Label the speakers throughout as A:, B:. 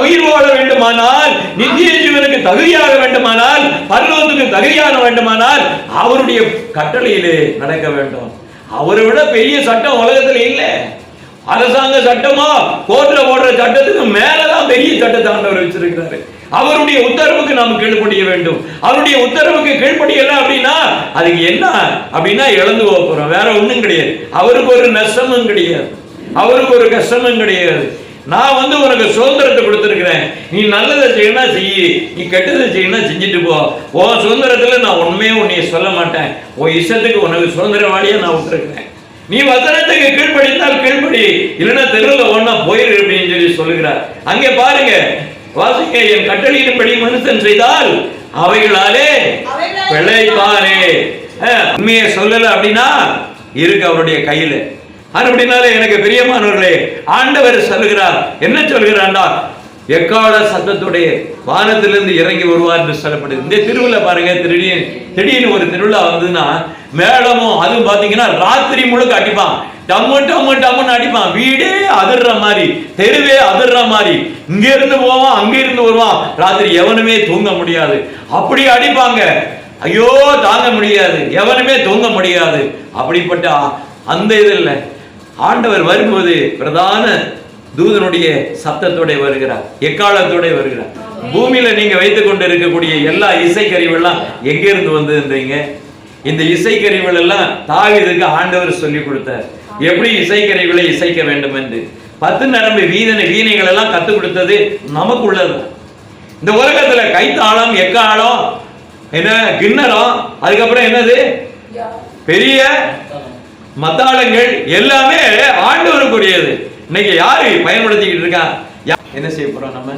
A: உயிர் வாழ வேண்டுமானால், நித்திய ஜீவனுக்கு தகுதியாக வேண்டுமானால், பரலோகத்துக்கு தகுதியாக வேண்டுமானால் அவருடைய கட்டளையிலே நடக்க வேண்டும். அவரை விட பெரிய சட்டம் உலகத்தில் இல்லை. அரசாங்க சட்டமா கோர்ட்ல போடுற சட்டத்துக்கு மேலதான் பெரிய சட்டத்தை ஆண்டவர் வச்சிருக்கிறாரு. அவருடைய உத்தரவுக்கு நாம் கீழ்ப்படிய வேண்டும். அவருடைய உத்தரவுக்கு கீழ்ப்படியல அப்படின்னா அதுக்கு என்ன அப்படின்னா இழந்து போறோம், வேற ஒண்ணும் கிடையாது. அவருக்கு ஒரு நஷ்டமும் கிடையாது, அவருக்கு ஒரு கஷ்டமும் கிடையாது. நான் உனக்கு சுதந்திரத்தை கொடுத்துருக்கிறேன், நீ நல்லதை செய்யணும் செய்யி, நீ கெட்டதை செய்யணும் செஞ்சுட்டு போ. உன் சுதந்திரத்துல நான் உண்மையே உன்னைய சொல்ல மாட்டேன், உன் இஷ்டத்துக்கு உனக்கு சுதந்திரவாளியா நான் விட்டுருக்கிறேன். நீ வசனத்துக்கு கீழ்ப்படித்தால் கீழ்ப்படி, இல்லைன்னா தெருவில் ஒன்னா போயிரு அப்படின்னு சொல்லுகிறார். அங்கே பாருங்க, வாசிக்க, என் கட்டளையின்படி மனுஷன் செய்தால் அவைகளாலே பிழைப்பாரே. உண்மையை சொல்லல அப்படின்னா இருக்கு அவருடைய கையில. அப்படினாலே எனக்கு பிரியமானவர்களே, ஆண்டவர் சொல்லுகிறார், என்ன சொல்கிறாண்டா, எக்கால சத்தத்துடைய வானத்திலிருந்து இறங்கி வருவார் என்று சொல்லப்படுது. இந்த திருவிழா பாருங்க, திடீர்னு ஒரு திருவிழா வந்ததுன்னா மேளமும் அதுவும் பாத்தீங்கன்னா ராத்திரி முழுக்க அடிப்பான், டம்மு டம்மு டம்முன்னு அடிப்பான். வீடே அதிர்ற மாதிரி, தெருவே அதிர்ற மாதிரி, இங்க இருந்து போவான் அங்க இருந்து வருவான், ராத்திரி எவனுமே தூங்க முடியாது, அப்படி அடிப்பாங்க. ஐயோ தாங்க முடியாது, எவனுமே தூங்க முடியாது. அப்படிப்பட்ட அந்த இதில் ஆண்டவர் வரும்போது பிரதான தூதனுடைய சத்தத்தோட வருகிறார், எக்காலத்தோட வருகிறார். பூமியில நீங்க வைத்துக் கொண்டு இருக்கக்கூடிய எல்லா இசைக்கருவிகள்லாம் எங்க இருந்து வந்ததுன்றீங்க? இந்த இசைக்கருவிகள் எல்லாம் தாவீதுக்கு ஆண்டவர் சொல்லி கொடுத்தார், எப்படி இசைக்கருவிகளை இசைக்க வேண்டும் என்று. 10 நரம்பு வீணைகள் எல்லாம் கத்துக் கொடுத்தது நமக்கு உள்ளது. இந்த உலகத்துல கைத்தாளம், எக்காலம், என்ன கிண்ணறம், அதுக்கப்புறம் என்னது பெரிய மத்தாளங்கள் எல்லாமே ஆண்டவருக்குரியது. இன்னைக்கு யாரு பயன்படுத்திக்கிட்டு இருக்கா? என்ன செய்ய போறோம் நம்ம?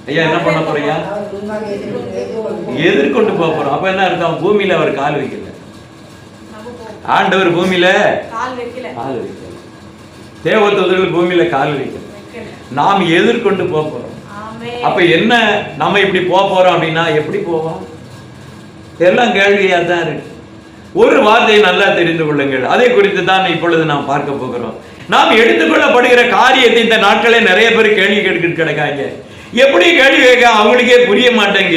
A: ஐயா என்ன பண்ண போறீங்க? எதிர்கொண்டு போக போறோம். அப்ப என்ன அர்த்தம்? பூமியில அவர் கால் வைக்கல, ஆண்டவர் பூமியில கால் வைக்கல, தேவதூதர்கள் பூமியில கால் வைக்கல, நாம் எதிர்கொண்டு போக போறோம். அப்ப என்ன, நம்ம இப்படி போக போறோம் அப்படின்னா எப்படி போவோம்? எல்லாம் கேள்வியா தான் இருக்கு. ஒரு வார்த்தையை நல்லா தெரிந்து கொள்ளுங்கள், அதை குறித்து தான் இப்பொழுது நாம் பார்க்க போகிறோம். நாம் எடுத்துக்கொள்ளப்படுகிற காரியத்தை இந்த நாட்களே நிறைய பேர் கேள்வி கேட்டுக்கிட்டு கிடக்காங்க. எப்படி கேள்வி கேட்க அவங்களுக்கே புரிய மாட்டேங்க.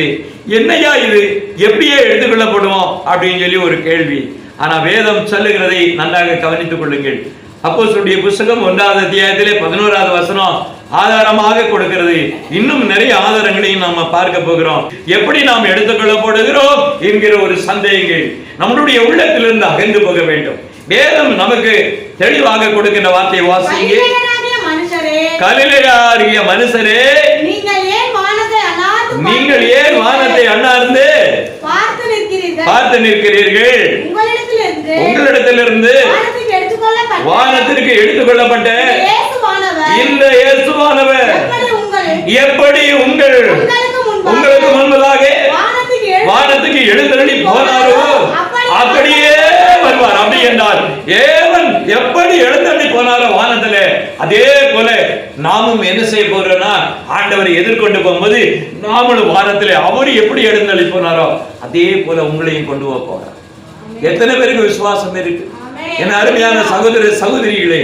A: என்னையா இது, எப்படியே எடுத்துக்கொள்ளப்படுவோம் அப்படின்னு சொல்லி ஒரு கேள்வி. ஆனா வேதம் சொல்லுகிறதை நன்றாக கவனித்துக் கொள்ளுங்கள். அப்போஸ்தலருடைய புத்தகம் 1ஆவது அத்தியாயத்திலே 11ஆவது வசனம் ஆதாரமாக கொடுக்கிறது. இன்னும் நிறைய ஆதாரங்களையும் நாம பார்க்க போகிறோம். எப்படி நாம் எடுத்துக்கொள்ளப்படுகிறோம் என்கிற ஒரு சந்தேகங்கள் நம்முடைய உள்ளத்திலிருந்து அகன்று போக வேண்டும். வேதம் நமக்கு தெளிவாக கொடுக்கின்ற வார்த்தையை வாசிங்க. கலிலேயாகிய மனுஷரே, நீங்கள் ஏன் வானத்தை அண்ணார்ந்து பார்த்து நிற்கிறீர்கள்? உங்களிடத்திலிருந்து வானத்திற்கு எடுத்துக்கொள்ளப்பட்ட இந்த இயேசுவானவர் எப்படி உங்களுக்கு முன்பதாக வானத்துக்கு எழுந்தருளி போனாரோ அப்படியே வருவார். அப்படி என்றால் ஏவன் எப்படி எழுந்தருளி போனாரோ வானத்துல, அதே போல நாமும் என்ன செய்ய போறோம்னா ஆண்டவரை எதிர்கொண்டு போகும்போது நாமளும் வானத்திலே அவர் எப்படி எழுந்தருளி போனாரோ அதே போல உங்களையும் கொண்டு போக போறார். எத்தனை பேருக்கு விசுவாசம் இருக்கு? என் அருமையான சகோதர சகோதரிகளே,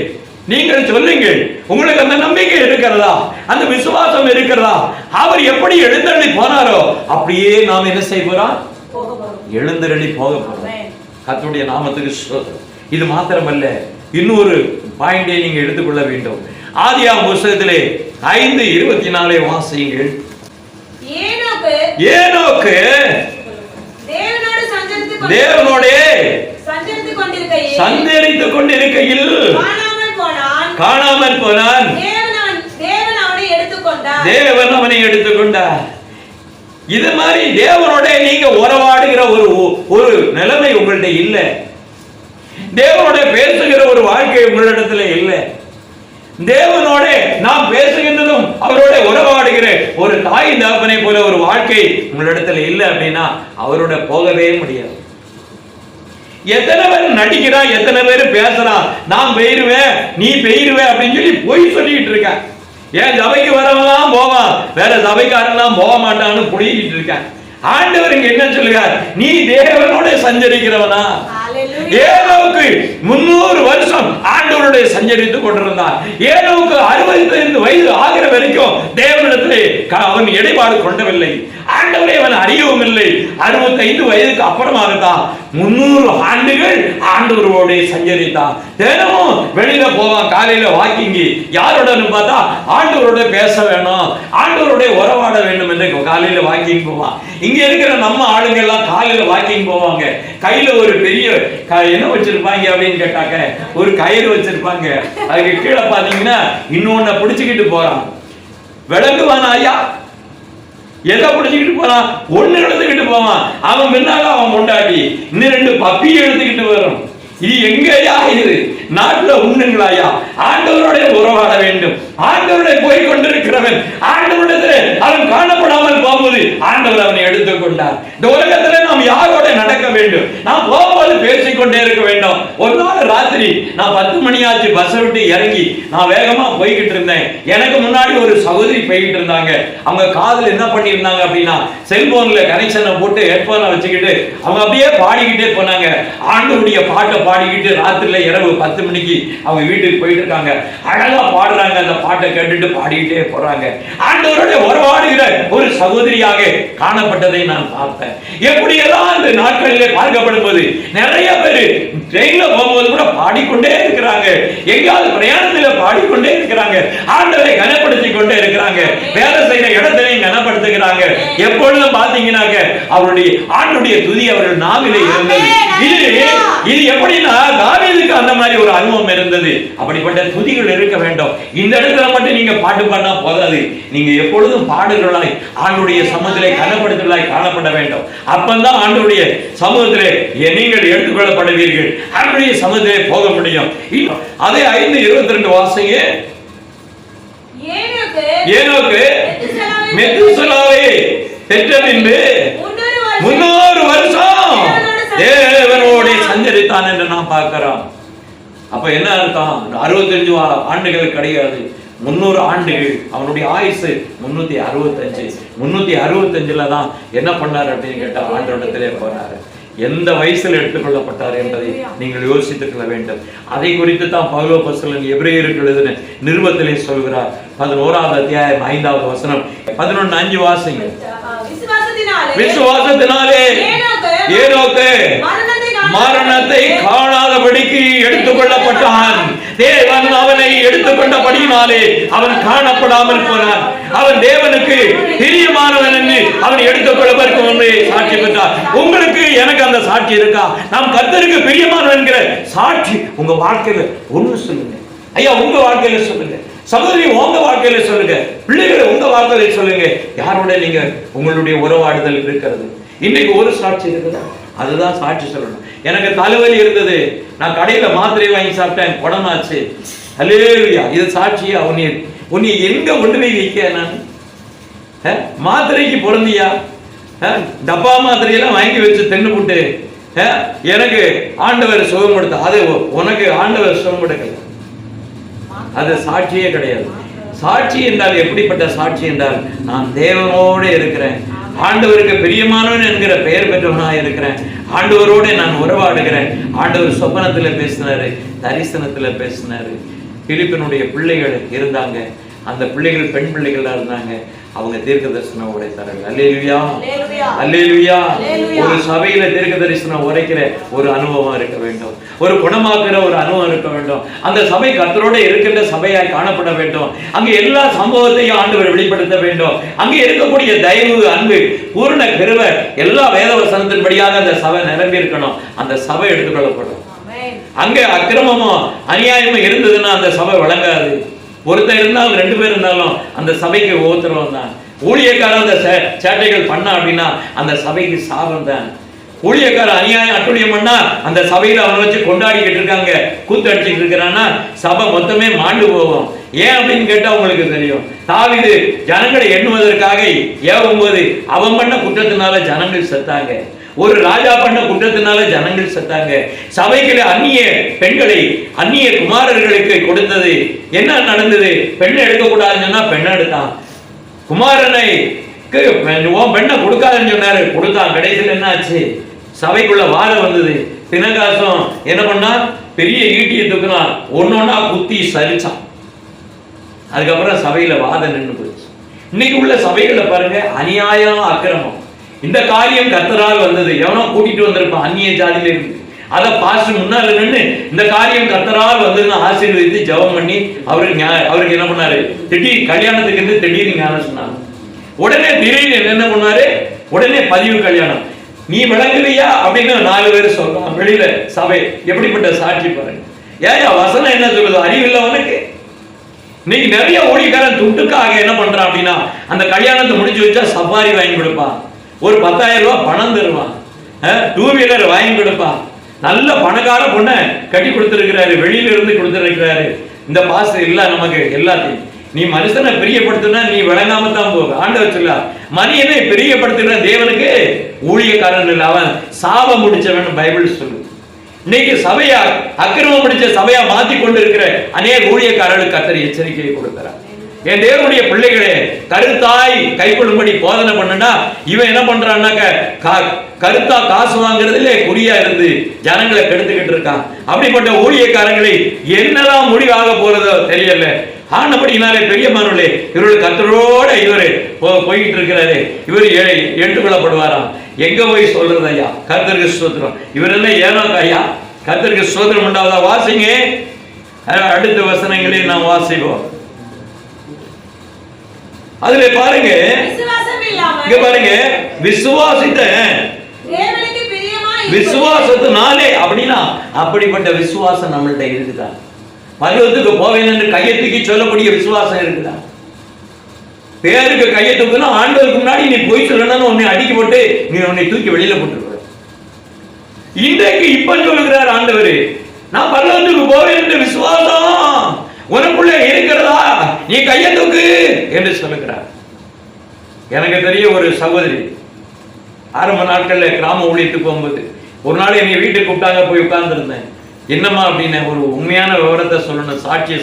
A: நீங்கள் சொல்லுங்கள், உங்களுக்கு அந்த நம்பிக்கை இருக்கிறதா? அந்த விசுவாசம் இருக்கிறதா? அவர் எப்படி எழுந்தருளி போனாரோ அப்படியே நாம் என்ன செய்ய போறோம்? எழுந்தருளி போக போறோம். கர்த்தருடைய நாமத்துக்கு ஸ்தோத்திரம். இது மாத்திரமல்ல, இன்னொரு பாயிண்டை நீங்க எடுத்துக்கொள்ள வேண்டும். ஆதியாகம புத்தகத்திலே 5:24 வாசியுங்கள். ஏனோக்கு தேவனோட சஞ்சரித்துக் கொண்டிருக்கையில் காணாமல் போனான். தேவன் அவனை எடுத்துக்கொண்டார். இது மாதிரி தேவனோட நீங்க உறவாடுகிற ஒரு நிலைமை உங்கள்கிட்ட இல்லை. தேவனோட பேசுகிற ஒரு வாழ்க்கை உங்களிடத்துல இல்லை. தேவனோட நாம் பேசுகின்றதும் அவரோட உறவாடுகிற ஒரு தாய் தகப்பனை போல ஒரு வாழ்க்கை உங்களிடத்துல இல்லை அப்படின்னா அவரோட போகவே முடியாது. எத்தனை பேர் நடிக்கிறா, எத்தனை பேர் பேசுறான், நான் பெயருவேன் நீ பெயருவேன் அப்படின்னு சொல்லி போய் சொல்லிட்டு இருக்க. ஏன் சபைக்கு வரவெல்லாம் போவான், வேற சபைக்காரெல்லாம் போக மாட்டான்னு புடிக்கிட்டு இருக்கேன். ஆண்டவர் இங்க என்ன சொல்லுகிறார்? நீ தேவனோட சஞ்சரிக்கிறவனா? ஏனோக்கு 300 வருஷம் ஆண்டவருடைய சஞ்சரித்துக் கொண்டிருந்தார். ஏனோக்கு 65 வயது ஆகிற வரைக்கும் தேவனிடத்திலே அவன் இடைபாடு கொண்டவில்லை. ஆண்டவரை அவன் அறியவும் இல்லை. 65 வயதுக்கு அப்புறமாகத்தான் 300 ஆண்டுகள் ஆண்டவரோட சஞ்சரித்தான். தினமும் வெளியில போவான். காலையில வாக்கிங் யாரோட பார்த்தா ஆண்டவரோட பேச வேணும், ஆண்டவரோட உறவாட வேண்டும் என்று காலையில வாக்கிங் போவான். இங்க இருக்கிற நம்ம ஆளுங்க எல்லாம் காலையில வாக்கிங் போவாங்க. கையில ஒரு பெரிய என்ன வச்சிருப்பாங்க அப்படின்னு கேட்டாக்க ஒரு கயிறு வச்சிருப்பாங்க. அதுக்கு கீழே பாத்தீங்கன்னா இன்னொன்ன பிடிச்சுக்கிட்டு போறான். விளங்குவானா ஐயா? எதை பிடிச்சுக்கிட்டு போறான்? ஒண்ணு எடுத்துக்கிட்டு போவான். அவன் முன்னால அவன் கொண்டாடி இன்னும் 2 பப்பி எடுத்துக்கிட்டு வரும். இது எங்கயா? இது நாட்டுல உண்ணுங்களாயா? ஆண்டவரோட உறவாட வேண்டும். ஆண்டவரோட போய் கொண்டிருக்கிறவன் ஆண்டவரிடத்தில் அவன் காணப்படாமல் போகும்போது ஆண்டவர் அவனை எடுத்துக்கொண்டார். இந்த உலகத்துல நாம் யாரோட நடக்க வேண்டும்? நாம் போகும்போது பேசிக்கொண்டே இருக்க வேண்டும். ஒரு நாள் ராத்திரி நான் 10 மணி ஆச்சு, பஸ் விட்டு இறங்கி நான் வேகமா போய்கிட்டு இருந்தேன். எனக்கு முன்னாடி ஒரு சகோதரி போய்கிட்டு இருந்தாங்க. அவங்க காதுல என்ன பண்ணியிருந்தாங்க அப்படின்னா செல்போன்ல கனெக்ஷனை போட்டு ஹெட்போனை வச்சுக்கிட்டு அவங்க அப்படியே பாடிக்கிட்டே போனாங்க. ஆண்டவருடைய பாட்டை பாடிக்கிட்டு ராத்திரில இரவு 10 மணிக்கு அவங்க வீட்டுக்கு போயிட்டு இருக்காங்க. அழகா பாடுறாங்க. அந்த பாட்டை கேட்டுட்டு பாடிக்கிட்டே போறாங்க. ஆண்டவரோட உறவாடுகிற ஒரு சகோதரியாக காணப்பட்டதை நான் பார்த்தேன். எப்படியெல்லாம் அந்த நாட்களிலே பார்க்கப்படும் போது நிறைய பேர் ட்ரெயின்ல போகும்போது கூட பாடிக்கொண்டே இருக்கிறாங்க. எங்கேயாவது பிரயாணத்தில் பாடிக்கொண்டே இருக்கிறாங்க. ஆண்டவரை கனப்படுத்திக் கொண்டே இருக்கிறாங்க. வேலை செய்யற இடத்திலையும் கனப்படுத்துகிறாங்க. எப்பொழுதும் பாத்தீங்கன்னாக்க அவருடைய ஆண்டுடைய துதி அவர்கள் நாவிலே இருந்தது. இது எப்படின்னா தாவீதுக்கு அந்த மாதிரி ஒரு அனுபவம் இருந்தது. அப்படிப்பட்ட துதிகள் இருக்க வேண்டும். இந்த இடத்துல மட்டும் நீங்க பாட்டு பாடினா போதாது. நீங்க எப்பொழுதும் பாடுகளாய் ஆண்டுடைய சமூகத்திலே கனப்படுத்தலாய் காணப்பட வேண்டும். அப்பந்தான் ஆண்டுடைய சமூகத்திலே நீங்கள் எடுத்துக்கொள்ளப்படுவீர்கள். ஆண்டுடைய சமூகத்திலே போக முடியும். அதே 5:22 வாசிங்க. ஏனோக்கு மெத்துசலாவை பெற்ற பின்பு 300 வருஷம் தேவனோட சஞ்சரித்தான் என்று நாம் பார்க்கிறோம். அப்ப என்ன அர்த்தம்? 65 ஆண்டுகள் கிடையாது, 300 ஆண்டுகள். அவனுடைய ஆயுசு 365. 365 தான் என்ன பண்ணார் அப்படின்னு கேட்டா ஆண்டவரிடத்திலே போனாரு. எந்த வயசில் எடுத்துக்கொள்ளப்பட்டார் என்பதை நீங்கள் யோசித்துக் கொள்ள வேண்டும். அதை குறித்து தான் பவுல் அப்போஸ்தலன் எபிரேயருக்கு எழுதின நிருபத்திலே சொல்கிறார். 11வது அத்தியாயம் 5வது வசனம். 11:5 வாசிங்க. விசுவாசத்தினாலே ஏனோக்கு மரணத்தை காணாதபடிக்கு எடுத்துக்கொள்ளப்பட்டான். தேவன் அவனை எடுத்துக்கொண்டபடியினாலே அவன் காணப்படாமல் போனான். அவன் தேவனுக்கு பிரியமானவன் என்று அவன் எடுத்துக்கொள்ளப்பதற்கு முன்பே சாட்சி பெற்றார். உங்களுக்கு எனக்கு அந்த சாட்சி இருக்கா? நாம் கர்த்தருக்கு பிரியமானவன் என்கிற சாட்சி உங்க வாழ்க்கையில ஒண்ணு சொல்லுங்க ஐயா. உங்க வாழ்க்கையில சொல்லுங்க. சகோதரி உங்க வாழ்க்கையில சொல்லுங்க. பிள்ளைகளை உங்க வாழ்க்கையில சொல்லுங்க. யாரோட நீங்க உங்களுடைய உறவாடுதல் இருக்கிறது? இன்னைக்கு ஒரு சாட்சி இருக்குதா? அதுதான் சாட்சி சொல்லணும். எனக்கு தலைவலி இருந்தது, நான் கடையில மாத்திரை வாங்கி சாப்பிட்டேன், குணமாச்சு. அல்லேலூயா. இது சாட்சியா? உன்னை எங்க கொண்டு போய் வைக்க? நான் மாத்திரைக்கு பொருந்தியா? டப்பா மாத்திரையெல்லாம் வாங்கி வச்சு தென்னு போட்டு எனக்கு ஆண்டவர் சுகம் கொடுத்த அது உனக்கு ஆண்டவர் சுகம் கொடுக்கல. அது சாட்சியே கிடையாது. சாட்சி என்றால் எப்படிப்பட்ட சாட்சி என்றால் நான் தேவனோடு இருக்கிறேன், ஆண்டவருக்கு பிரியமானவன் என்கிற பெயர் பெற்றவனாக இருக்கிறேன், ஆண்டவரோடு நான் உறவாடுகிறேன். ஆண்டவர் சொப்பனத்துல பேசினாரு, தரிசனத்துல பேசினாரு. பிலிப்பினுடைய பிள்ளைகள் இருந்தாங்க. அந்த பிள்ளைகள் பெண் பிள்ளைகளா இருந்தாங்க. அவங்க தீர்க்க தரிசனம் உரைத்தார்கள். அல்லேலூயா, அல்லேலூயா. ஒரு சபையில தீர்க்க தரிசனம் உரைக்கிற ஒரு அனுபவம் இருக்க வேண்டும். ஒரு குணமாக்குற ஒரு அனுபவம் இருக்க வேண்டும். அந்த சபை கர்த்தரோட இருக்கின்ற சபையாய் காணப்பட வேண்டும். அங்கே எல்லா சம்பவத்தையும் ஆண்டவர் வெளிப்படுத்த வேண்டும். அங்கே இருக்கக்கூடிய தயவு, அன்பு, பூர்ண கிருபை எல்லா வேத வசனத்தின்படியாக அந்த சபை நிரம்பி இருக்கணும். அந்த சபை எடுத்துக்கொள்ளப்படும். அங்கே அக்கிரமமும் அநியாயமும் இருந்ததுன்னா அந்த சபை வழங்காது. ஒருத்தர் இருந்தாலும் 2 பேர் இருந்தாலும் அந்த சபைக்கு ஒவ்வொருத்தரும் தான். ஊழியக்காரன் அந்த சேட்டைகள் பண்ணா அப்படின்னா அந்த சபைக்கு சாபம் தான். ஊழியக்காரன் அநியாயம் அட்டுழியம் பண்ணா அந்த சபையில அவனை வச்சு கொண்டாடிக்கிட்டு இருக்காங்க, கூத்து அடிச்சுட்டு இருக்கிறான்னா சபை மொத்தமே மாண்டு போகும். ஏன் அப்படின்னு கேட்டா உங்களுக்கு தெரியும். தாவீது ஜனங்களை எண்ணுவதற்காக ஏவும் போது அவன் பண்ண குற்றத்தினால ஜனங்கள் செத்தாங்க. ஒரு ராஜா பண்ண குற்றத்தினால ஜனங்கள் செத்தாங்க. சபைகளை அந்நிய பெண்களை, அந்நிய குமாரர்களுக்கு கொடுத்தது. என்ன நடந்தது? பெண்ணை எடுக்கக்கூடாதுன்னு சொன்னா பெண்ணை எடுத்தான். குமாரனை பெண்ணை கொடுக்காதுன்னு சொன்னாரு, கொடுத்தான். கடைசியில் என்ன ஆச்சு? சபைக்குள்ள வாதம் வந்தது. பினகாசும் என்ன பண்ணா, பெரிய ஈட்டியை தூக்கினான், ஒன்னொன்னா குத்தி சரிச்சான். அதுக்கப்புறம் சபையில வாதம் நின்று போச்சு. இன்னைக்கு உள்ள சபைகளை பாருங்க, அநியாயம், அக்கிரமம். இந்த காரியம் கர்த்தரால் வந்தது, எவனோ கூட்டிட்டு வந்திருப்பான் அந்நிய ஜாதியில இருந்து. அதை பாஸ்டர் முன்னால நின்று இந்த காரியம் கர்த்தரால் வந்ததுன்னு ஆசீர்வதித்து ஜெபம் பண்ணி அவருக்கு என்ன பண்ணாரு, திடீர் கல்யாணத்துக்கு இருந்து திடீர்னு ஞானம் சொன்னாங்க. உடனே திடீர்னு என்ன பண்ணாரு, உடனே பதிவு கல்யாணம். நீ விளங்குறியா அப்படின்னு 4 பேர் சொல்றான் வெளியில. சபை எப்படிப்பட்ட சாட்சி பாருங்க. ஏயா வசனம் என்ன சொல்லுது, அறிவில்லை உனக்கு? இன்னைக்கு நிறைய ஊழியக்காரன் துட்டுக்காக என்ன பண்றான் அப்படின்னா, அந்த கல்யாணத்தை முடிச்சு வச்சா சஃபாரி வாங்கி கொடுப்பான், ஒரு 10,000 ரூபாய் பணம் தருவான், 2 வீலர் வாங்கி கொடுப்பான், நல்ல பணக்கார பொண்ணை கட்டி கொடுத்துருக்கிறாரு, வெளியில இருந்து கொடுத்துருக்கிறாரு. இந்த பாசம் இல்ல நமக்கு எல்லாத்தையும். நீ மனுஷனை பிரியப்படுத்தினா நீ விளங்காம தான் போக. ஆண்டவர் சொல்ல, மனிதனை பிரியப்படுத்துகிற தேவனுக்கு ஊழியக்காரன் இல்லை, அவன் சாபம் முடிச்சவன் பைபிள் சொல்லு. இன்னைக்கு சபையா அக்கிரமம் பிடிச்ச சபையா மாத்தி கொண்டு இருக்கிற அநேக ஊழியக்காரர்களுக்கு கர்த்தர் எச்சரிக்கையை கொடுக்கிறார். என் தேவனுடைய பிள்ளைகளே, கருத்தாய் கைக்கொள்ளும்படி போதனை பண்ணுனா, இவன் என்ன பண்றான்னாக்க கருத்தா காசு வாங்குறதுல குறியா இருந்து ஜனங்களை கெடுத்துக்கிட்டு இருக்கான். அப்படிப்பட்ட ஊழியக்காரங்களை என்னதான் முடிவாக போறதோ தெரியல. ஆனபடினாலே பெரியமானவர்களே, இவர்கள் கர்த்தரோட இவரு போய்கிட்டு இருக்கிறாரு. இவர் எடுத்துக்கொள்ளப்படுவாராம். எங்க போய் சொல்றது ஐயா? கர்த்தருக்கு ஸ்தோத்திரம். இவர் என்ன ஏனோக்கு ஐயா? கர்த்தருக்கு ஸ்தோத்திரம் உண்டாவதா? வாசிங்க, அடுத்த வசனங்களே நாம் வாசிப்போம். அதுல பாருங்க, இங்க பாருங்க, விசுவாசத்தினாலே அப்படின்னா அப்படிப்பட்ட விசுவாசம் நம்மள்ட்ட இருக்குதா? பரலோகத்துக்கு போவேன் என்று கையை தூக்கி சொல்லக்கூடிய விசுவாசம் இருக்குதா? பேருக்கு கையை தூக்குனா ஆண்டவருக்கு முன்னாடி நீ போய் சொல்லணும்னு உன்னை அடிக்க போட்டு நீ உன்னை தூக்கி வெளியில போட்டுருக்க. இன்றைக்கு இப்ப சொல்லுகிறார் ஆண்டவர், நான் பரலோகத்துக்கு போவேன் என்று விசுவாசம் உனக்குள்ள இருக்கிறதா, நீ கையை தூக்கு என்று சொல்லுகிறார். எனக்கு தெரிய ஒரு சகோதரி ஆரம்ப நாட்கள்ல கிராம ஊழியத்துக்கு போகும்போது ஒரு நாள் என்னை வீட்டுக்கு கூப்பிட்டாங்க, போய் உட்கார்ந்து இருந்தேன். என்னம்மா அப்படின்னு, ஒரு உண்மையான விவரத்தை சொல்லணும், சாட்சியை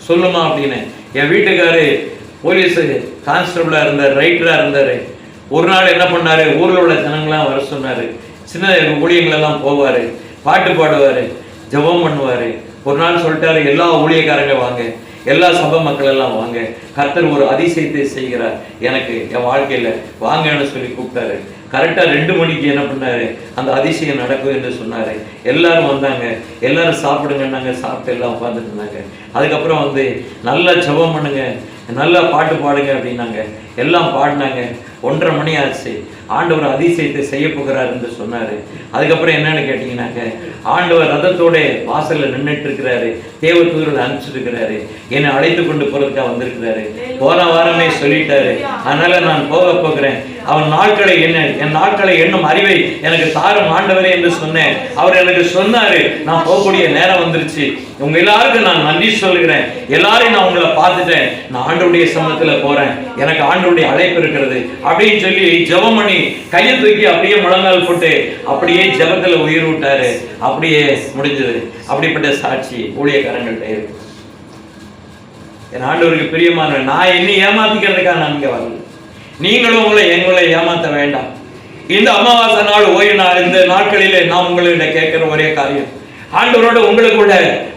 A: சொல்லுமா அப்படின்னு. என் வீட்டுக்காரு போலீஸ் கான்ஸ்டபிளா இருந்தார், ரைட்டரா இருந்தாரு. ஒரு நாள் என்ன பண்ணாரு, ஊர்ல உள்ள ஜனங்களாம் வர சொன்னாரு. சின்ன ஊழியங்களெல்லாம் போவாரு, பாட்டு பாடுவாரு, ஜெபம் பண்ணுவாரு. ஒரு நாள் சொல்லிட்டாரு, எல்லா ஊழியக்காரங்க வாங்க, எல்லா சபை மக்கள் எல்லாம் வாங்க, கர்த்தர் ஒரு அதிசயத்தை செய்கிறார் எனக்கு என் வாழ்க்கையில, வாங்கன்னு சொல்லி கூப்பிட்டாரு. கரெக்டா 2 மணிக்கு என்ன பண்ணாரு, அந்த அதிசயம் நடக்கும் என்று சொன்னாரு. எல்லாரும் வந்தாங்க, எல்லாரும் சாப்பிடுங்கன்னாங்க. சாப்பிட்டு எல்லாம் உட்கார்ந்துட்டு இருந்தாங்க. அதுக்கப்புறம் வந்து நல்லா ஜெபம் பண்ணுங்க, நல்லா பாட்டு பாடுங்க அப்படின்னாங்க. எல்லாம் பாடினாங்க. 1:30 மணி ஆச்சு. ஆண்டவர் அதிசயத்தை செய்ய போகிறார் என்று சொன்னாரு. அதுக்கப்புறம் என்னன்னு கேட்டீங்கன்னாக்க, ஆண்டவர் ரதத்தோட வாசல்ல நின்றுட்டு இருக்கிறாரு, தேவ தூதர்களை அனுப்பிச்சிருக்கிறாரு, என்னை அழைத்து கொண்டு போறதுக்காக வந்திருக்கிறாரு. போன வாரமே சொல்லிட்டாரு, அதனால நான் போகிறேன். அவன் என் நாட்களை எண்ணும் அறிவை எனக்கு தாரும் ஆண்டவரே என்று சொன்னேன். அவர் எனக்கு சொன்னாரு, நான் போகக்கூடிய நேரம் வந்துருச்சு, உங்க எல்லாருக்கும் நான் நன்றி சொல்கிறேன், எல்லாரையும் நான் உங்களை பார்த்துட்டேன், நான் ஆண்டவருடைய சமூகத்துல போறேன், எனக்கு ஆண்டவருடைய அழைப்பு இருக்கிறது அப்படின்னு சொல்லி ஜெபம் பண்ணி கையை தூக்கி அப்படியே முழங்கால் போட்டு அப்படியே ஜெபத்துல உயிர் விட்டாரு. அப்படியே முடிஞ்சது. அப்படிப்பட்ட சாட்சி ஊழியக்காரங்கள்ட்ட இருக்கு. என் ஆண்டவருக்கு பிரியமான, நான் என்ன ஏமாத்திக்கிறதுக்காக நான் இங்க வரல. நீங்களும் எங்களை ஏமாத்த வேண்டாம். இந்த அமாவாசை நாள், ஓய்வு நாள், இந்த நாட்களிலே நான் உங்களிட கேட்கிற ஒரே காரியம், ஆண்டவரோட உங்களுக்குள்ள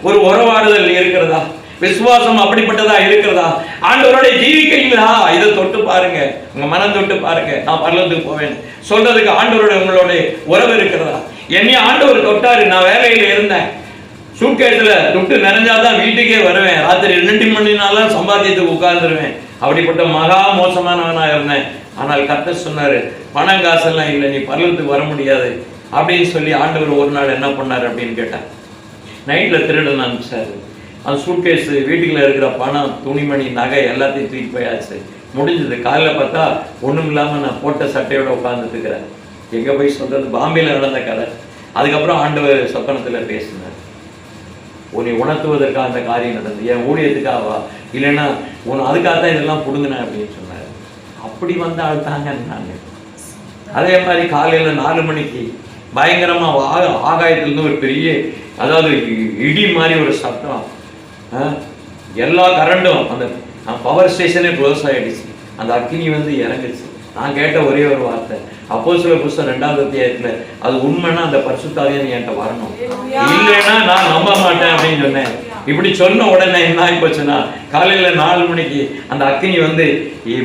A: ஒரு உறவாடுதல் இருக்கிறதா? விசுவாசம் அப்படிப்பட்டதா இருக்கிறதா? ஆண்டவரோட ஜீவிக்கிறீங்களா? இதை தொட்டு பாருங்க, உங்க மனம் தொட்டு பாருங்க. நான் பரலோகத்துக்கு போவேன் சொல்றதுக்கு ஆண்டவரோட உங்களோட உறவு இருக்கிறதா? என்னைய ஆண்டவர் தொட்டாரு, நான் வேலையில இருந்தேன், சூட்கேஸ்ல துட்டு நிறைஞ்சாதான் வீட்டுக்கே வருவேன், ராத்திரி 2 மணினாலும் சம்பாத்தியத்துக்கு உட்கார்ந்துருவேன். அப்படிப்பட்ட மகா மோசமானவனா இருந்தேன். ஆனால் கர்த்தர் சொன்னாரு, பணம் காசெல்லாம் இல்லை, நீ பரலோகத்துக்கு வர முடியாது அப்படின்னு சொல்லி ஆண்டவர் ஒரு நாள் என்ன பண்ணாரு அப்படின்னு கேட்டேன். நைட்ல திருடன் அனுப்பிச்சாரு. அந்த சூட்கேஸ் வீட்டுக்குள்ள இருக்கிற பணம், துணிமணி, நகை எல்லாத்தையும் தூக்கி போயாச்சு. முடிஞ்சது. காலையில பார்த்தா ஒண்ணும் இல்லாம நான் போட்ட சட்டையோட உட்கார்ந்துட்டு இருக்கிறேன். எங்க போய் சொல்றது, பாம்பேல நடந்த கதை. அதுக்கப்புறம் ஆண்டவர் சொப்பனத்துல பேசினார், உன்னை உணர்த்துவதற்காக அந்த காரியம் நடந்தது, என் ஊழியத்துக்காகவா, இல்லைன்னா அதுக்காகத்தான் இதெல்லாம் புடுங்கினேன் அப்படின்னு சொன்னாரு. அப்படி வந்த ஆள் தாங்க நாங்க. அதே மாதிரி காலையில 4 மணிக்கு பயங்கரமா ஆகாயத்திலிருந்து ஒரு பெரிய, அதாவது இடி மாதிரி ஒரு சத்தம், எல்லா கரண்டும், அந்த பவர் ஸ்டேஷனே க்ளோஸ் ஆயிடுச்சு. அந்த அக்கினி வந்து இறங்குச்சு. நான் கேட்ட ஒரே ஒரு வார்த்தை, அப்போஸ்தலர் புஸ்தகம் 2வது அத்தியாயத்துல அது உண்மைன்னா அந்த பரிசுத்த ஆவியானவர் என்கிட்ட வரணும், இல்லைன்னா நான் நம்ப மாட்டேன் அப்படின்னு சொன்னேன். இப்படி சொன்ன உடனே என்ன ஆகி போச்சுன்னா, காலையில 4 மணிக்கு அந்த அக்கினி வந்து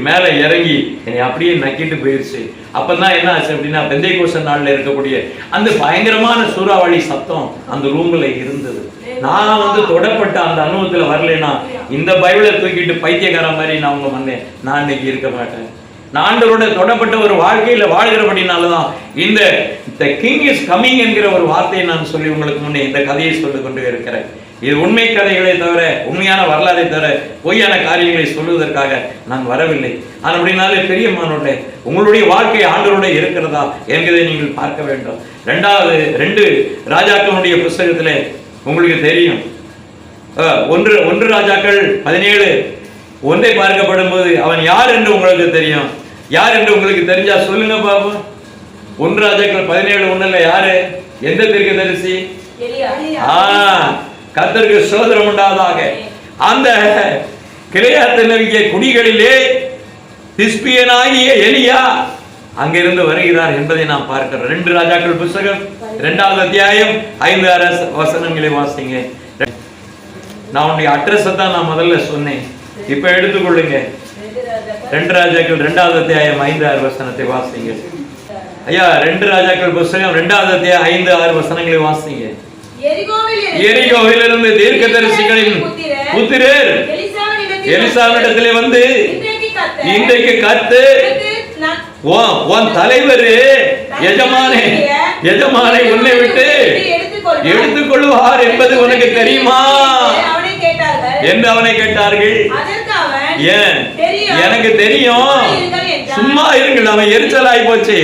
A: மேல இறங்கி என்னை அப்படியே நக்கிட்டு போயிருச்சு. அப்பதான் என்ன ஆச்சு அப்படின்னா, பெந்தைக்கோஸ்து நாள்ல இருக்கக்கூடிய அந்த பயங்கரமான சூறாவளி சத்தம் அந்த ரூம்ல இருந்தது. நான் வந்து தொடப்பட்ட அந்த அனுபவத்துல வரலைன்னா இந்த பைபிளை தூக்கிட்டு பைத்தியக்கார மாதிரி நான் உங்க வந்தேன், நான் இன்னைக்கு இருக்க மாட்டேன். நான் ஆண்டவரோட தொடப்பட்ட ஒரு வாழ்க்கையில வாழ்கிறபடினாலதான் இந்த கிங் இஸ் கமிங் என்கிற ஒரு வார்த்தையை நான் சொல்லி உங்களுக்கு முன்னே இந்த கதையை சொல்லிக் கொண்டு இருக்கிறேன். இது உண்மை கதைகளை தவிர, உண்மையான வரலாறை தவிர பொய்யான காரியங்களை சொல்வதற்காக நான் வரவில்லை. ஆனால் அப்படின்னாலே பெரிய மானோட உங்களுடைய வாழ்க்கை ஆண்டவரோட இருக்கிறதா என்கிறதை நீங்கள் பார்க்க வேண்டும். 2 ராஜாக்களுடைய புஸ்தகத்திலே உங்களுக்கு தெரியும், 1 ராஜாக்கள் 17:1 பார்க்கப்படும் போது அவன் யார் என்று உங்களுக்கு தெரியும். யார் என்று உங்களுக்கு தெரிஞ்சா சொல்லுங்க பாப்போம். 1 ராஜாக்கள் 17:1 யாரு? எந்த தீர்க்கதரிசி? கர்த்தருக்கு ஸ்தோத்திரம் உண்டாவதாக. அந்த கிளையாத் நதிக்கு குடிகளிலே திஸ்பியனாகிய எலியா அங்கிருந்து வருகிறார் என்பதை நாம் பார்க்கிறோம். 2 ராஜாக்கள் புஸ்தகம் 2வது அத்தியாயம் 5-6 வசனங்களை வாசிங்க. நான் உன்னுடைய அட்ரஸ் தான் நான் முதல்ல சொன்னேன், இப்ப எடுத்துக்கொள்ளுங்க. 2 ராஜாக்கள் 2வது அத்தியாயம் 5-6 வசனத்தை வாசிங்க. ஐயா, 2 ராஜாக்கள் புஸ்தகம் 2வது அத்தியாயம் 5-6 வசனங்களை வாசிங்க. எரிகோவிலிருந்து தீர்க்கதரிசிகளின் புத்திரர் எலிசாவினிடத்திலே வந்து, இன்றைக்கு கர்த்தர் உன் தலைவர் எஜமானை உன்னை விட்டு எடுத்துக்கொள்வார் என்பது உனக்கு தெரியுமா என்று அவனை கேட்டார்கள். ஏன்? எனக்கு தெரியும், சும்மா இருங்கள். அவன் எரிச்சலாய் போச்சு.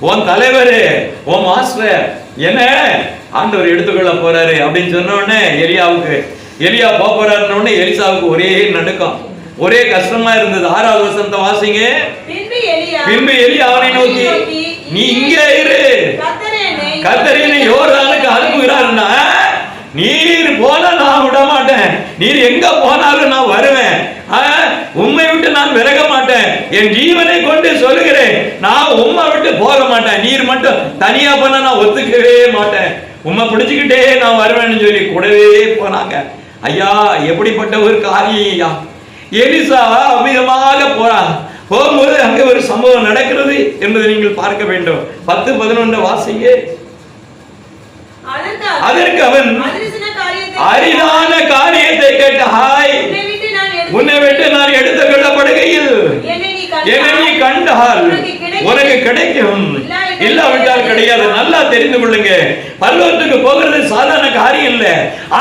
A: உன் தலைவர், உன் மாஸ்டர் என்ன ஆண்டவர் எடுத்துக்கொள்ள போறாரு அப்படின்னு சொன்ன உடனே எலியா போறாருன்னு எலிசாவுக்கு ஒரே நடுக்கம், ஒரே கஷ்டமா இருந்தது. 6வது வசனத்தை வாசிங்க. பின்பு எலியா அவனை நோக்கி, நீ இங்கே இரு, கர்த்தர் என்னை யோர்தானுக்கு அனுப்புகிறாருன்னா நீர் போனா நான் விட மாட்டேன், நீர் எங்க போனாலும் நான் வருவேன், உம்மை விட்டு நான் விலக மாட்டேன், என் ஜீவனை கொண்டு சொல்லுகிறேன், நான் உம்மை விட்டு போக மாட்டேன், நீர் மட்டும் தனியா போனா நான் ஒத்துக்கவே மாட்டேன், உம்மை பிடிச்சுக்கிட்டே நான் வருவேன்னு சொல்லி கூடவே போனாங்க. ஐயா, எப்படிப்பட்ட ஒரு காரியம் ஐயா! எலிசா அமிதமாக போறான். போகும்போது அங்கே ஒரு சம்பவம் நடக்கிறது என்பதை நீங்கள் பார்க்க வேண்டும். 10-11 வாசிங்க. அதற்கு அவன், அரிதான காரியத்தை கேட்டாய், உன்னை விட்டு நான் எடுத்து கொள்ளப்படுகையில் என்னை நீ கண்டால் உனக்கு கிடைக்கும், இல்லாவிட்டால் கிடையாது. நல்லா தெரிந்து கொள்ளுங்க, பரலோகத்துக்கு போகிறது சாதாரண காரியம் இல்ல,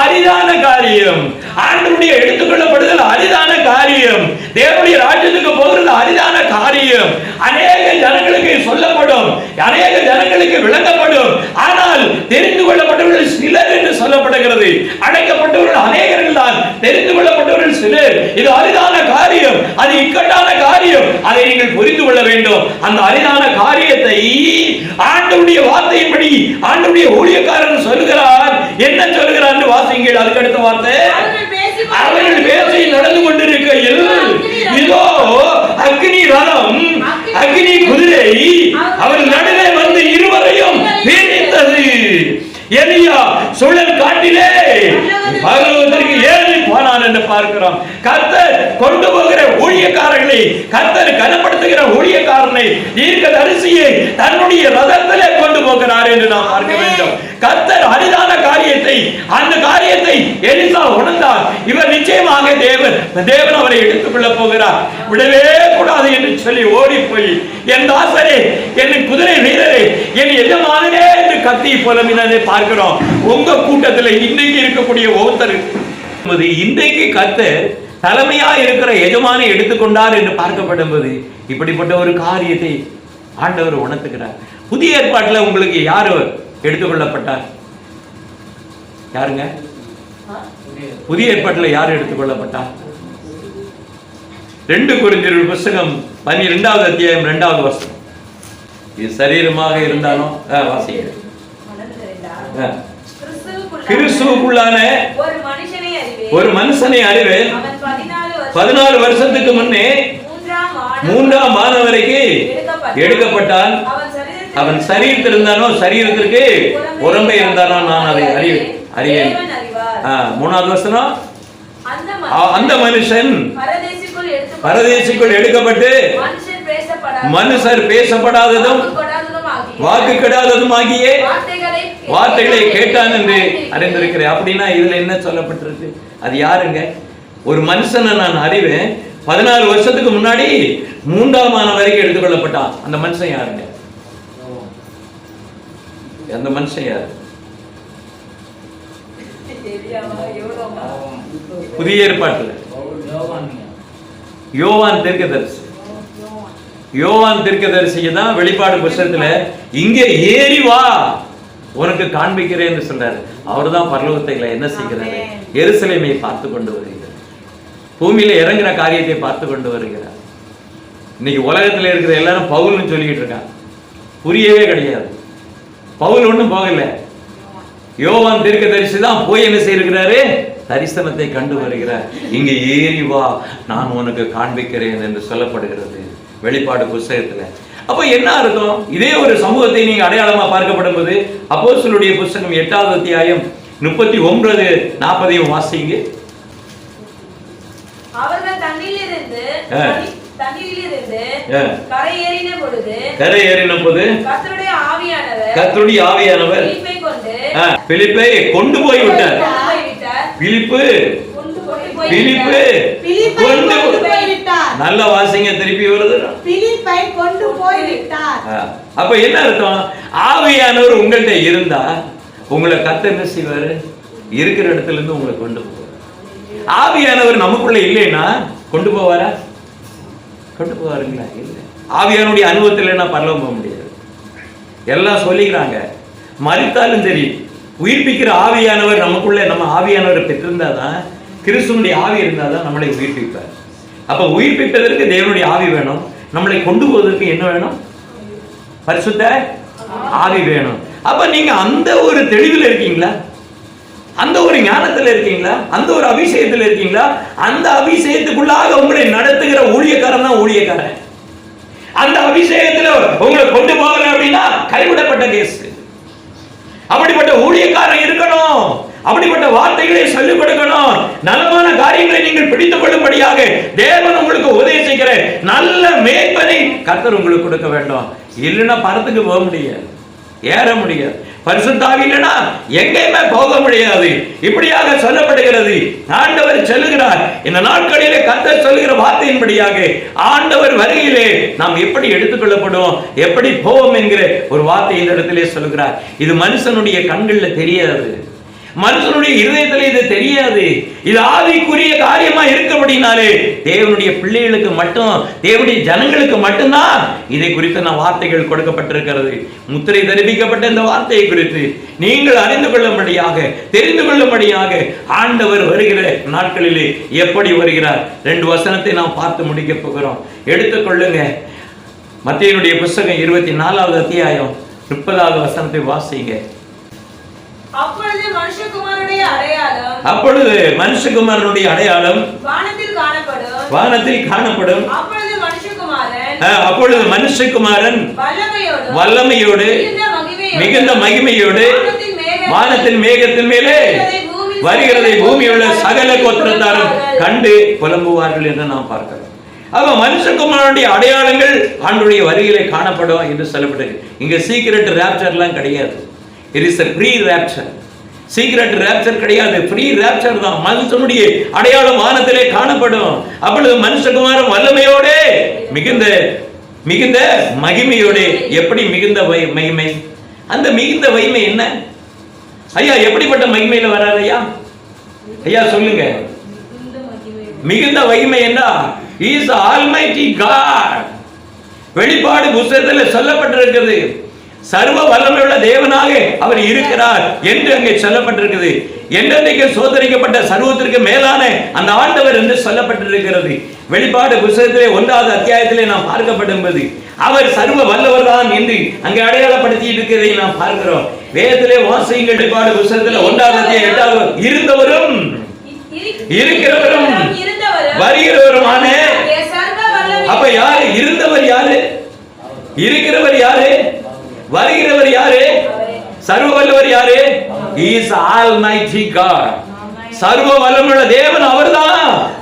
A: அரிதான காரியம். ஆண்டவருடைய எடுத்துக்கொள்ளப்படுதல் அரிதான காரியம். தேவனுடைய ராஜ்யத்துக்கு போகிறது அரிதான காரியம். அநேக ஜனங்களுக்கு சொல்லப்படும், அநேக ஜனங்களுக்கு விளங்கப்படும். ஆனால் தெரிந்து கொள்ளப்பட்டவர்கள் சிலர் என்று சொல்லப்படுகிறது. அழைக்கப்பட்டவர்கள் அநேகர்கள் தான், தெரிந்து கொள்ளப்பட்டவர்கள் சிலர். இது அரிதான காரியம், அது இக்கட்டான காரியம். அதை நீங்கள் புரிந்து கொள்ள வேண்டும். அந்த அரிதான காரியத்தை ஆண்டவருடைய வார்த்தையின்படி ஆண்டவருடைய ஊழியக்காரன் சொல்லுகிறார். என்ன சொல்லுகிறார் வாசிங்கள். அதுக்கு அடுத்த வார்த்தை, அவர்கள் பேசி நடந்து கொண்டிருக்கையில் இதோ அக்னி ரதம், அக்னி குதிரை அவர் நடுவே வந்து இருவரையும் பிரித்தது. எலியா சுழல் காட்டிலே பரலோகத்திற்கு ஏறி போனான் என்று பார்க்கிறோம். கர்த்தர் கொண்டு போகிற ஊழியக்காரர்களை, கர்த்தர் கனப்படுத்துகிற ஊழியக்காரனை, தீர்க்கதரிசியை தன்னுடைய ரதத்திலே கொண்டு போகிறார் என்று நாம் பார்க்க வேண்டும். கர்த்தர் அரிதான காரியத்தை, அந்த காரியத்தை எலிசா உணர்ந்தார். இவர் நிச்சயமாக தேவன் அவரை எடுத்துக் கொள்ள போகிறார், விடவே கூடாது என்று சொல்லி ஓடி போய், என் தாசரே, என் குதிரை வீரரே, என் எஜமானே என்று கத்தி புலம்பினதை பார்க்கிறோம். உங்க கூட்டத்தில் இன்னைக்கு இருக்கக்கூடிய ஒவ்வொருத்தர் இன்றைக்கு கர்த்தர் தலைமையா இருக்கிற எஜமானை எடுத்துக்கொண்டார் என்று பார்க்கப்படும் போது இப்படிப்பட்ட ஒரு காரியத்தை ஆண்டவர் உணர்த்துகிறார். புதிய ஏற்பாட்டில் உங்களுக்கு யாரு எடுத்துக்கொள்ளப்பட்டார்? யாருங்க? புதிய ஏற்பாட்டில் யார் எடுத்துக்கொள்ளப்பட்டார்? 2 கொரிந்தியர் புஸ்தகம் 12வது அத்தியாயம் 2வது வசனம். இது சரீரமாக இருந்தாலும் வாசிங்க. கிறிஸ்துவுக்குள்ளான ஒரு மனுஷனை அறிவேன். 14 வருஷத்துக்கு முன்னே 3ஆம் மாதம் வரைக்கும் எடுக்கப்பட்டால் அவன் சரீரத்தில் இருந்தானோ சரீரத்திற்கு புறம்பே இருந்தானோ நான் அதை அறியேன். மூணாவது வசனம், அந்த மனுஷன் பரதேசிக்குள் எடுக்கப்பட்டு மனுஷர் பேசப்படாததும் வாக்கு கெடாததும் ஆகிய வார்த்தைகளை கேட்டான் என்று அறிந்திருக்கிறேன். அப்படின்னா இதுல என்ன சொல்லப்பட்டிருக்கு? அது யாருங்க? ஒரு மனுஷனை நான் அறிவேன், 14 வருஷத்துக்கு முன்னாடி 3ஆம் ஆன வரைக்கும் எடுத்துக்கொள்ளப்பட்டான். அந்த மனுஷன் யாருங்க? அந்த மனுஷன் யாரு? புதிய ஏற்பாட்டுல யோவான் தீர்க்கதரிசி. யோவான் தீர்க்கதரிசிக்கு தான் வெளிப்பாடு புத்தகத்துல இங்கே ஏறி வா உனக்கு காண்பிக்கிறேன்னு சொல்றாரு. அவர் தான் பரலோகத்தை என்ன செய்கிறாரு? எருசலேமை பார்த்து கொண்டு வருகிறார். பூமியில இறங்குற காரியத்தை பார்த்து கொண்டு வருகிறார். இன்னைக்கு உலகத்துல இருக்கிற எல்லாரும் பவுல்னு சொல்லிக்கிட்டு இருக்காங்க. புரியவே கிடையாது. பவுல் ஒண்ணும் போகல. யோவான் தீர்க்கதரிசி தான் போய் என்ன செய்கிறாரு? தரிசனத்தை கண்டு வருகிறார். இங்க ஏறி வா நான் உனக்கு காண்பிக்கிறேன் என்று சொல்லப்படுகிறது வெளிப்பாடு புத்தகத்துல. அப்ப என்ன அர்த்தம்? இதே ஒரு சமூகத்தை நீங்க அடையாளமா பார்க்கப்படும் போது அப்போஸ்தலருடைய புத்தகம் 8ஆம் அத்தியாயம் 39-40 வாசிங்க.
B: அவர்கள் தண்ணீரிலிருந்து
A: கரையேறின போது கர்த்தருடைய ஆவியானவர் பிலிப்பை கொண்டு போய் விட்டார். நல்ல வாசிங்க, திருப்பி வருது. அப்ப என்ன அர்த்தம்? ஆவியானவர் உங்கள்கிட்ட இருந்தா உங்களை கர்த்தர் என்ன செய்வாரு? இருக்கிற இடத்துல இருந்து உங்களை கொண்டு போவார். ஆவியானவர் நமக்குள்ள இல்லைன்னா கொண்டு போவாரா? கொண்டு போவாருங்களா? இல்லை. ஆவியானுடைய அனுபவத்தில் இல்லைன்னா பரலோகம் போக முடியாது. எல்லாம் சொல்லிக்கிறாங்க. மரித்தாலும் சரி, உயிர்ப்பிக்கிற ஆவியானவர் நமக்குள்ள, நம்ம ஆவியானவரை பெற்றிருந்தாதான், கிறிஸ்துவனுடைய ஆவி இருந்தாதான் நம்மளை உயிர்ப்பிப்பார். அப்ப உயிர்ப்பிப்பதற்கு தேவனுடைய ஆவி வேணும். நம்மளை கொண்டு போவதற்கு என்ன வேணும்? பரிசுத்த ஆவி வேணும். அப்ப நீங்க அந்த ஒரு தெளிவில் இருக்கீங்களா? அந்த ஒரு ஞானத்துல இருக்கீங்களா? அந்த ஒரு அபிஷேகத்துல இருக்கீங்களா? அந்த அபிஷேகத்துக்குள்ளாக உங்களை நடத்துகிற ஊழியக்காரன் தான் ஊழியக்காரன். அந்த அபிஷேகத்துல உங்களை கொண்டு போகல அப்படின்னா கைவிடப்பட்ட கேஸ். அப்படிப்பட்ட ஊழியக்காரன் இருக்கணும். அப்படிப்பட்ட வார்த்தைகளை சொல்லிக் கொடுக்கணும். நலமான காரியங்களை நீங்கள் பிடித்துக் கொள்ளும்படியாக தேவன் உங்களுக்கு உபதேசிக்கிற நல்ல மேய்ப்பனை கர்த்தர் உங்களுக்கு கொடுக்க வேண்டும். இல்லைன்னா பரத்துக்கு போக முடியாது, ஏற முடியாது. பரிசுத்த ஆவி இல்லைன்னா எங்கேயுமே போக முடியாது. இப்படியாக சொல்லப்படுகிறது. ஆண்டவர் சொல்லுகிறார், இந்த நாட்களிலே கர்த்தர் சொல்லுகிற வார்த்தையின்படியாக ஆண்டவர் வருகையிலே நாம் எப்படி எடுத்துக்கொள்ளப்படுவோம், எப்படி போவோம் என்கிற ஒரு வார்த்தை இந்த இடத்திலே சொல்லுகிறார். இது மனுஷனுடைய கண்களில் தெரியாது, மனுஷனுடைய இருதயத்திலே இது தெரியாது. இது ஆவிக்குரிய காரியமா இருக்கபடினாலே தேவனுடைய பிள்ளைகளுக்கு மட்டும், தேவனுடைய ஜனங்களுக்கு மட்டும்தான் இதை குறித்த வார்த்தைகள் கொடுக்கப்பட்டிருக்கிறது. முத்திரை தரிப்பிக்கப்பட்ட இந்த வார்த்தையை குறித்து நீங்கள் அறிந்து கொள்ளும்படியாக, தெரிந்து கொள்ளும்படியாக ஆண்டவர் வருகிற நாட்களிலே எப்படி வருகிறார். 2 வசனத்தை நாம் பார்த்து முடிக்க போகிறோம். எடுத்துக்கொள்ளுங்க. மத்தேயுடைய புத்தகம் 24ஆம் அத்தியாயம் 30ஆவது வசனத்தை வாசிங்க.
B: அப்பொழுது மனுஷகுமாரனுடைய
A: அடையாளம் வானத்தில் காணப்படும். அப்பொழுது மனுஷகுமாரன் வல்லமையோடு மிகுந்த மகிமையோடு வானத்தின் மேகத்தின் மேலே வருகிறதை பூமியுள்ள சகல கோத்திரத்தாரும் கண்டு புலம்புவார்கள் என்று நாம் பார்க்கிறோம். அப்ப மனுஷகுமாரனுடைய அடையாளங்கள் ஆண்டவருடைய வருகையிலே காணப்படும் என்று சொல்லப்பட்டது. இங்க சீக்ரெட் ராப்சர்லாம் கிடையாது. It is a pre-rapture. Secret rapture கிடையாது, pre-rapture தான். மனுஷனுடைய அடையாளம் வானத்திலே காணப்படும். அப்பொழுது மனுஷகுமாரன் வல்லமையோட மிகுந்த மகிமையோட. எப்படி மிகுந்த மகிமை? அந்த மிகுந்த மகிமை என்ன ஐயா? எப்படிப்பட்ட மகிமையில வராது ஐயா? ஐயா சொல்லுங்க. மிகுந்த மகிமை என்ன? He is the Almighty God. வெளிப்பாடு புத்தகத்தில் சொல்லப்பட்டிருக்கிறது. சர்வ வல்லமையுள்ள தேவனாக அவர் இருக்கிறார் என்று அங்கே சொல்லப்பட்டிருக்கிறது. என்றைக்கு சோதரிக்கப்பட்ட சர்வத்திற்கு மேலான அந்த ஆண்டவர் என்று சொல்லப்பட்டிருக்கிறது. வெளிப்பாடு புத்தகத்திலே 1ஆவது அத்தியாயத்திலே நாம் பார்க்கப்படும்போது அவர் சர்வ வல்லவர் தான் என்று அங்கே அடையாளப்படுத்தி இருக்கிறதை நாம் பார்க்கிறோம். வேதத்திலே வாசியுங்கள். வெளிப்பாடு புத்தகத்திலே 1ஆவது அத்தியாயம் 8வது இருந்தவரும் இருக்கிறவரும் வருகிறவருமான. அப்ப யாரு இருந்தவர்? யாரு? இருக்கிறவர் யாரு? வருகிறவர் யாரு? சர்வ வல்லவர் யாரு? He is Almighty God. சர்வ வல்லமுள்ள தேவன்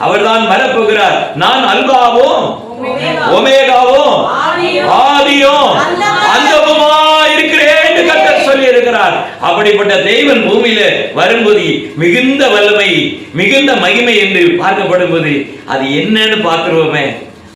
A: அவர்தான் வரப்போகிறார். நான் அல்பாவும் ஒமேகாவும் ஆதியும் அந்தமுமா இருக்கிறேன் என்று கர்த்தர் சொல்லி இருக்கிறார். அப்படிப்பட்ட தேவன் பூமியில வரும்போது மிகுந்த வல்லமை, மிகுந்த மகிமை என்று பார்க்கப்படும் போது அது என்னன்னு பார்க்கிறோமே.